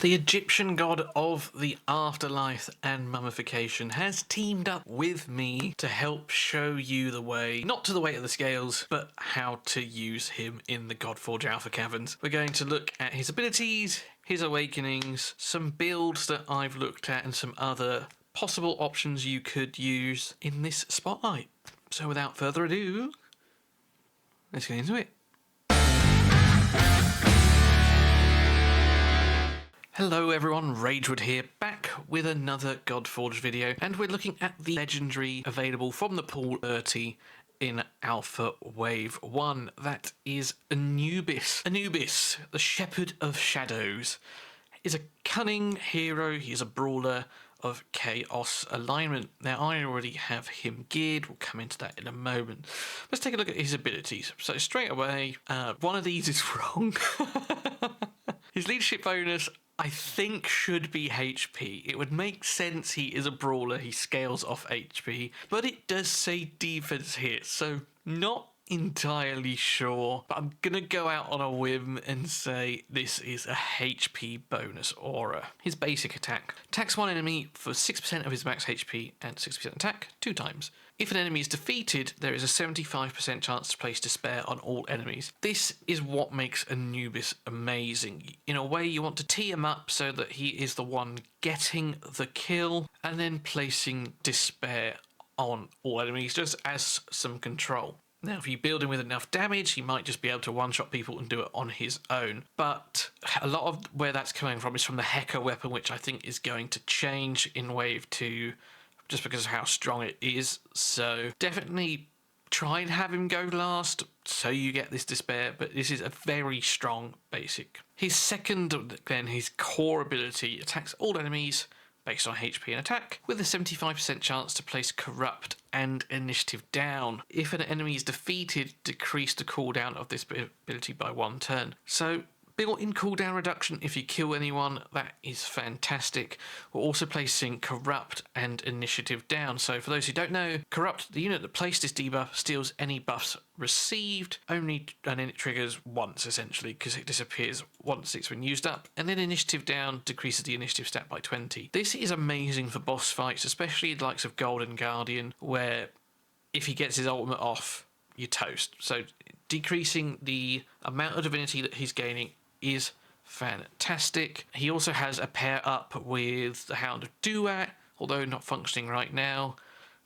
The Egyptian god of the afterlife and mummification has teamed up with me to help show you the way, not to the weight of the scales, but how to use him in the Godforge Alpha Caverns. We're going to look at his abilities, his awakenings, some builds that I've looked at, and some other possible options you could use in this spotlight. So without further ado, let's get into it. Hello everyone, Ragewood here, back with another Godforge video, and we're looking at the legendary available from the pool 30 in Alpha Wave 1. That is Anubis. Anubis, the Shepherd of Shadows, is a cunning hero. He's a brawler of chaos alignment. Now I already have him geared, we'll come into that in a moment. Let's take a look at his abilities. So straight away, one of these is wrong. His leadership bonus, I think, should be HP. It would make sense, he is a brawler, he scales off HP, but it does say defense here, so not entirely sure, but I'm gonna go out on a whim and say this is a HP bonus aura. His basic attack attacks one enemy for 6% of his max HP and 6% attack 2 times. If an enemy is defeated, there is a 75% chance to place despair on all enemies. This is what makes Anubis amazing. In a way, you want to tee him up so that he is the one getting the kill and then placing despair on all enemies just as some control. Now, if you build him with enough damage, he might just be able to one-shot people and do it on his own. But a lot of where that's coming from is from the Hecker weapon, which I think is going to change in Wave 2 just because of how strong it is. So definitely try and have him go last so you get this despair, but this is a very strong basic. His second, then, his core ability attacks all enemies based on HP and attack, with a 75% chance to place Corrupt and Initiative down. If an enemy is defeated, decrease the cooldown of this ability by 1 turn. So built-in cooldown reduction if you kill anyone, that is fantastic. We're also placing Corrupt and Initiative down. So for those who don't know, Corrupt, the unit that placed this debuff, steals any buffs received, and then it triggers once essentially, because it disappears once it's been used up. And then Initiative down decreases the initiative stat by 20. This is amazing for boss fights, especially the likes of Golden Guardian, where if he gets his ultimate off, you're toast. So decreasing the amount of divinity that he's gaining is fantastic. He also has a pair up with the Hound of Duat, although not functioning right now.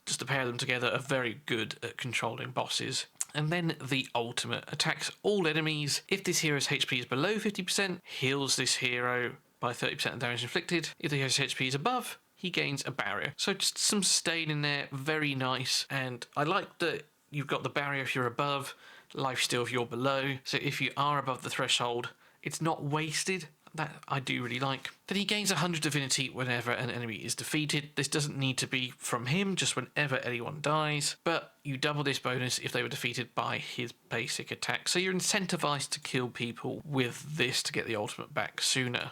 Just to pair them together are very good at controlling bosses. And then the ultimate attacks all enemies. If this hero's HP is below 50%, heals this hero by 30% of damage inflicted. If the hero's HP is above, he gains a barrier. So just some sustain in there, very nice. And I like that you've got the barrier if you're above, lifesteal if you're below. So if you are above the threshold, it's not wasted. That I do really like. Then he gains 100 divinity whenever an enemy is defeated. This doesn't need to be from him, just whenever anyone dies. But you double this bonus if they were defeated by his basic attack. So you're incentivized to kill people with this to get the ultimate back sooner.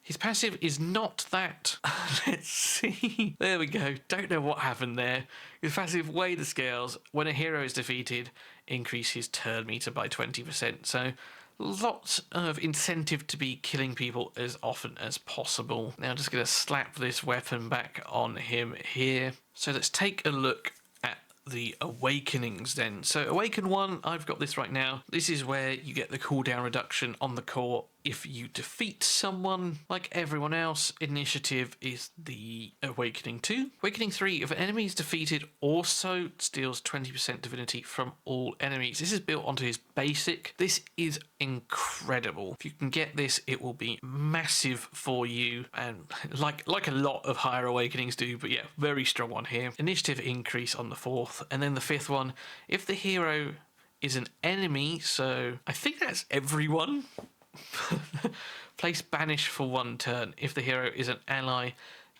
His passive is not that. Let's see. There we go. Don't know what happened there. His passive, weigh the scales. When a hero is defeated, increase his turn meter by 20%. So lots of incentive to be killing people as often as possible. Now I'm just going to slap this weapon back on him here. So let's take a look at the awakenings then. So awaken 1, I've got this right now. This is where you get the cooldown reduction on the core if you defeat someone. Like everyone else, initiative is the awakening 2. Awakening 3, if an enemy is defeated, also steals 20% divinity from all enemies. This is built onto his basic. This is incredible. If you can get this, it will be massive for you, and like a lot of higher awakenings do, but yeah, very strong one here. Initiative increase on the 4th, and then the 5th one, if the hero is an enemy, so I think that's everyone. Place banish for 1 turn. If the hero is an ally,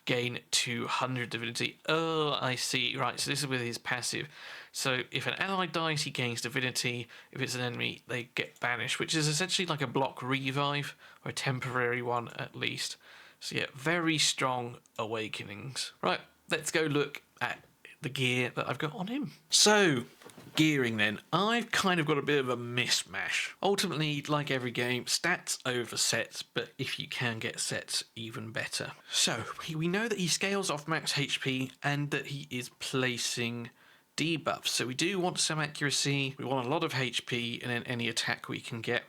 gain 200 divinity. Oh, I see. Right, so this is with his passive. So if an ally dies, he gains divinity. If it's an enemy, they get banished, which is essentially like a block revive, or a temporary one at least. So yeah, very strong awakenings. Right, let's go look at the gear that I've got on him. So, gearing then. I've kind of got a bit of a mismatch. Ultimately, like every game, stats over sets, but if you can get sets, even better. So, we know that he scales off max HP and that he is placing debuffs. So we do want some accuracy, we want a lot of HP, and then any attack we can get.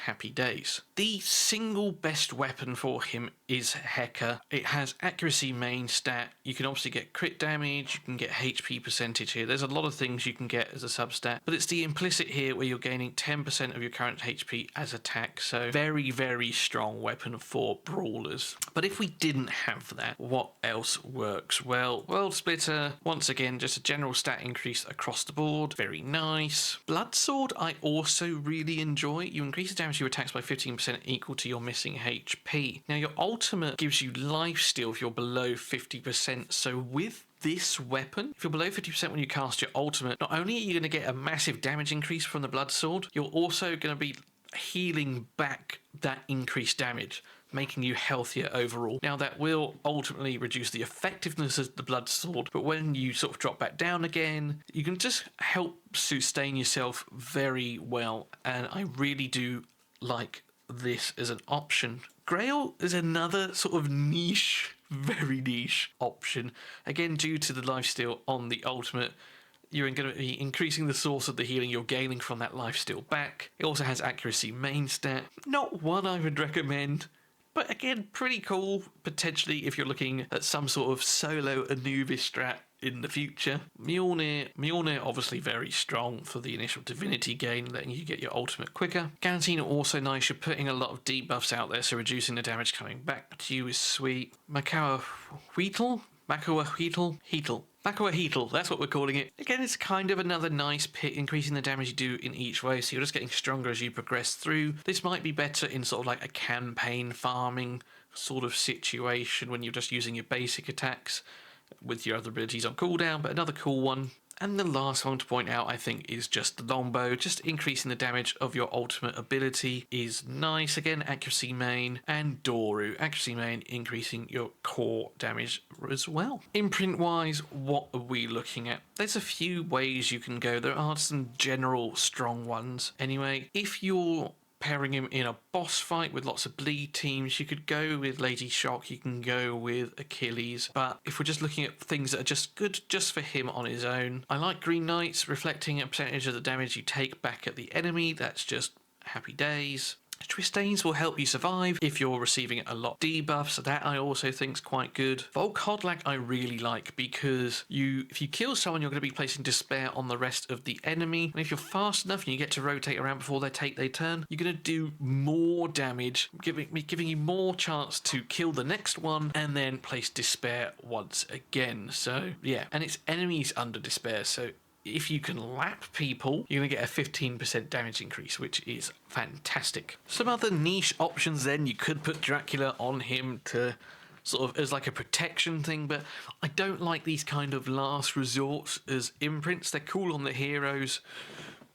Happy days. The single best weapon for him is Hecker. It has accuracy main stat. You can obviously get crit damage, you can get HP percentage here. There's a lot of things you can get as a substat, but it's the implicit here where you're gaining 10% of your current HP as attack. So very, very strong weapon for brawlers. But if we didn't have that, what else works? Well, World Splitter, once again, just a general stat increase across the board. Very nice. Blood Sword, I also really enjoy. You increase the damage your attacks by 15% equal to your missing HP. Now your ultimate gives you lifesteal if you're below 50%, so with this weapon, if you're below 50% when you cast your ultimate, not only are you going to get a massive damage increase from the blood sword, you're also going to be healing back that increased damage, making you healthier overall. Now that will ultimately reduce the effectiveness of the blood sword, but when you sort of drop back down again, you can just help sustain yourself very well, and I really do like this as an option. Grail is another sort of niche, very niche option. Again, due to the lifesteal on the ultimate, you're going to be increasing the source of the healing you're gaining from that lifesteal back. It also has accuracy main stat. Not one I would recommend, but again, pretty cool, potentially, if you're looking at some sort of solo Anubis strat in the future. Mjolnir obviously very strong for the initial divinity gain, letting you get your ultimate quicker. Guillotine are nice, you're putting a lot of debuffs out there, so reducing the damage coming back to you is sweet. Makawa Heatle, that's what we're calling it. Again, it's kind of another nice pick, increasing the damage you do in each way, so you're just getting stronger as you progress through. This might be better in sort of like a campaign farming sort of situation when you're just using your basic attacks with your other abilities on cooldown, but another cool one. And the last one to point out, I think, is just the longbow. Just increasing the damage of your ultimate ability is nice. Again, accuracy main, and Doru. Accuracy main, increasing your core damage as well. Imprint-wise, what are we looking at? There's a few ways you can go. There are some general strong ones. Anyway, if you're pairing him in a boss fight with lots of bleed teams, you could go with Lady Shock, you can go with Achilles, but if we're just looking at things that are just good just for him on his own, I like Green Knights, reflecting a percentage of the damage you take back at the enemy. That's just happy days. Tristanes will help you survive if you're receiving a lot of debuffs, so that I also think is quite good. Volk Hodlak I really like because if you kill someone, you're going to be placing despair on the rest of the enemy, and if you're fast enough and you get to rotate around before they take their turn, you're going to do more damage, giving you more chance to kill the next one and then place despair once again. So yeah, and it's enemies under despair, so if you can lap people, you're going to get a 15% damage increase, which is fantastic. Some other niche options then, you could put Dracula on him to sort of as like a protection thing, but I don't like these kind of last resorts as imprints. They're cool on the heroes,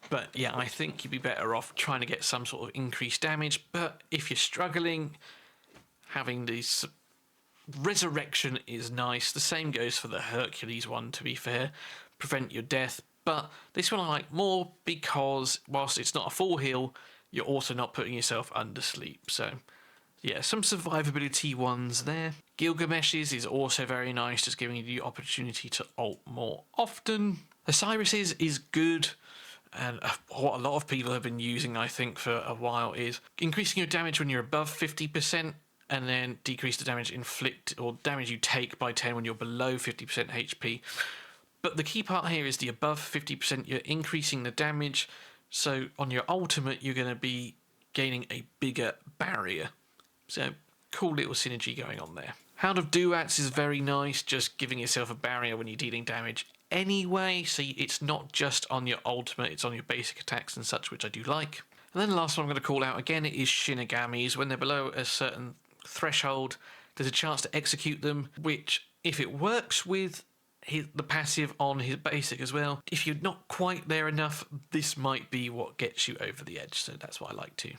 but yeah, I think you'd be better off trying to get some sort of increased damage. But if you're struggling, having these resurrection is nice. The same goes for the Hercules one, to be fair. Prevent your death, but this one I like more because whilst it's not a full heal, you're also not putting yourself under sleep. So yeah, some survivability ones there. Gilgamesh's is also very nice, just giving you the opportunity to ult more often. Osiris's is good, and what a lot of people have been using, I think, for a while is increasing your damage when you're above 50%, and then decrease the damage inflicted or damage you take by 10 when you're below 50% HP. But the key part here is the above 50%, you're increasing the damage, so on your ultimate you're going to be gaining a bigger barrier. So cool little synergy going on there. Hound of Duats is very nice, just giving yourself a barrier when you're dealing damage anyway, so it's not just on your ultimate, it's on your basic attacks and such, which I do like. And then the last one I'm going to call out again is Shinigami's. When they're below a certain threshold, there's a chance to execute them, which if it works with the passive on his basic as well, if you're not quite there enough, this might be what gets you over the edge, so that's what I like too.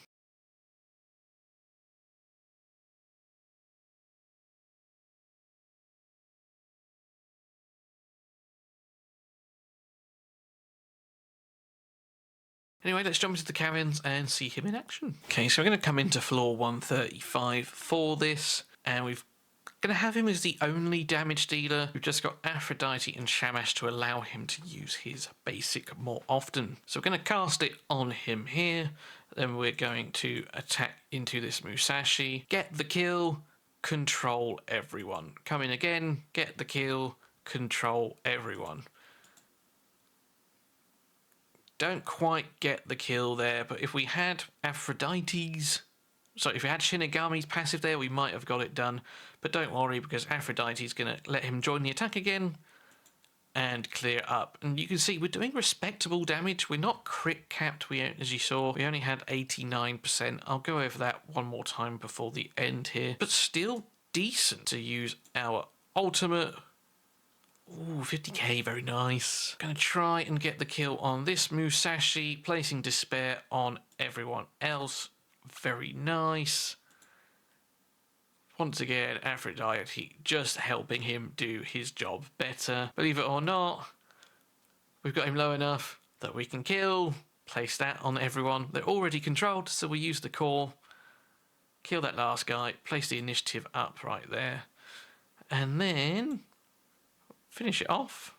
Anyway, let's jump into the cabins and see him in action. Okay, so we're going to come into floor 135 for this, and we're going to have him as the only damage dealer. We've just got Aphrodite and Shamash to allow him to use his basic more often. So we're going to cast it on him here. Then we're going to attack into this Musashi, get the kill, control everyone. Come in again, get the kill, control everyone. Don't quite get the kill there, but if we had Aphrodite's... So if we had Shinigami's passive there, we might have got it done. But don't worry, because Aphrodite's going to let him join the attack again and clear up. And you can see we're doing respectable damage. We're not crit capped, as you saw. We only had 89%. I'll go over that one more time before the end here. But still decent to use our ultimate. Ooh, 50k, very nice. Gonna try and get the kill on this Musashi, placing Despair on everyone else. Very nice. Once again, Aphrodite just helping him do his job better. Believe it or not, we've got him low enough that we can kill, place that on everyone. They're already controlled, so we use the core, kill that last guy, place the initiative up right there, and then finish it off.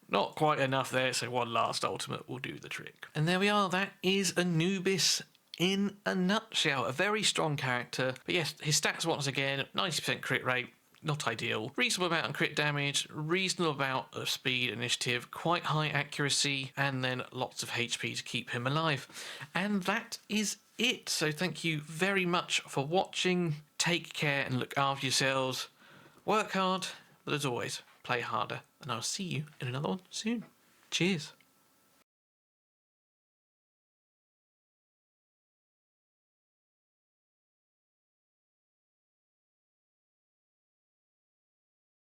Not quite enough there, so one last ultimate will do the trick. And there we are, that is Anubis in a nutshell. A very strong character. But yes, his stats once again, 90% crit rate, not ideal. Reasonable amount of crit damage, reasonable amount of speed, initiative, quite high accuracy, and then lots of HP to keep him alive. And that is it. So thank you very much for watching. Take care and look after yourselves. Work hard, but as always, play harder. And I'll see you in another one soon. Cheers.